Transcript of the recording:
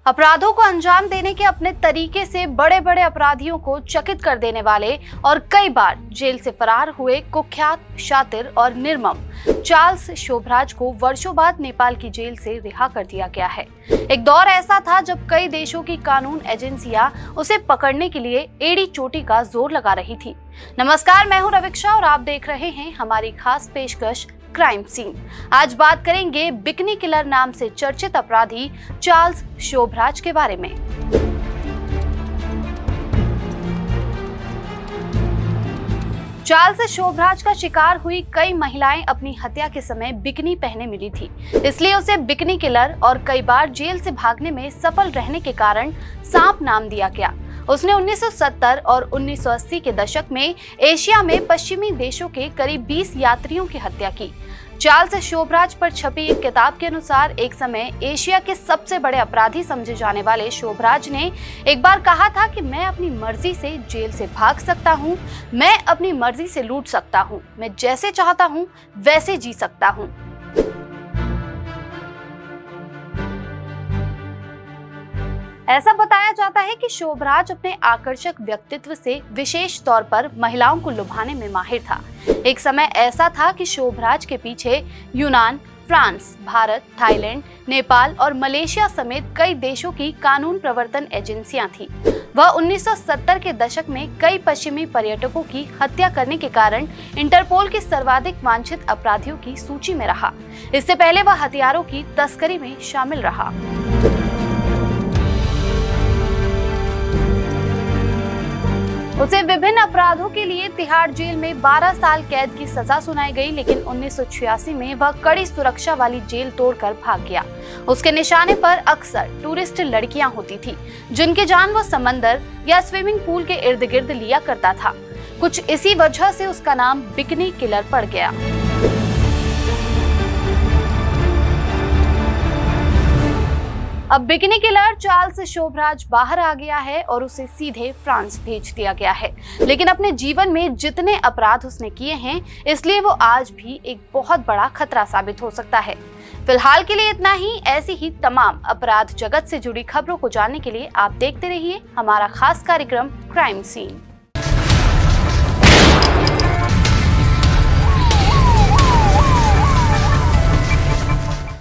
अपराधों को अंजाम देने के अपने तरीके से बड़े बड़े अपराधियों को चकित कर देने वाले और कई बार जेल से फरार हुए कुख्यात, शातिर और निर्मम चार्ल्स शोभराज को वर्षों बाद नेपाल की जेल से रिहा कर दिया गया है। एक दौर ऐसा था जब कई देशों की कानून एजेंसियां उसे पकड़ने के लिए एड़ी चोटी का जोर लगा रही थी। नमस्कार, मैं हूं रविक्षा और आप देख रहे हैं हमारी खास पेशकश क्राइम सीन। आज बात करेंगे बिकनी किलर नाम से चर्चित अपराधी चार्ल्स शोभराज के बारे में। चार्ल्स शोभराज का शिकार हुई कई महिलाएं अपनी हत्या के समय बिकनी पहने मिली थी, इसलिए उसे बिकनी किलर और कई बार जेल से भागने में सफल रहने के कारण सांप नाम दिया गया। उसने 1970 और 1980 के दशक में एशिया में पश्चिमी देशों के करीब 20 यात्रियों की हत्या की। चार्ल्स शोभराज पर छपी एक किताब के अनुसार एक समय एशिया के सबसे बड़े अपराधी समझे जाने वाले शोभराज ने एक बार कहा था कि मैं अपनी मर्जी से जेल से भाग सकता हूँ, मैं अपनी मर्जी से लूट सकता हूँ, मैं जैसे चाहता हूँ वैसे जी सकता हूँ। ऐसा बताया जाता है कि शोभराज अपने आकर्षक व्यक्तित्व से विशेष तौर पर महिलाओं को लुभाने में माहिर था। एक समय ऐसा था कि शोभराज के पीछे यूनान, फ्रांस, भारत, थाईलैंड, नेपाल और मलेशिया समेत कई देशों की कानून प्रवर्तन एजेंसियां थीं। वह 1970 के दशक में कई पश्चिमी पर्यटकों की हत्या करने के कारण इंटरपोल की सर्वाधिक वांछित अपराधियों की सूची में रहा। इससे पहले वह हथियारों की तस्करी में शामिल रहा। उसे विभिन्न अपराधों के लिए तिहाड़ जेल में 12 साल कैद की सजा सुनाई गई, लेकिन 1986 में वह कड़ी सुरक्षा वाली जेल तोड़कर भाग गया। उसके निशाने पर अक्सर टूरिस्ट लड़कियां होती थी, जिनकी जान वो समंदर या स्विमिंग पूल के इर्द गिर्द लिया करता था। कुछ इसी वजह से उसका नाम बिकनी किलर पड़ गया। अब बिकनी किलर चार्ल्स शोभराज बाहर आ गया है और उसे सीधे फ्रांस भेज दिया गया है, लेकिन अपने जीवन में जितने अपराध उसने किए हैं, इसलिए वो आज भी एक बहुत बड़ा खतरा साबित हो सकता है। फिलहाल के लिए इतना ही। ऐसी ही तमाम अपराध जगत से जुड़ी खबरों को जानने के लिए आप देखते रहिए हमारा खास कार्यक्रम क्राइम सीन।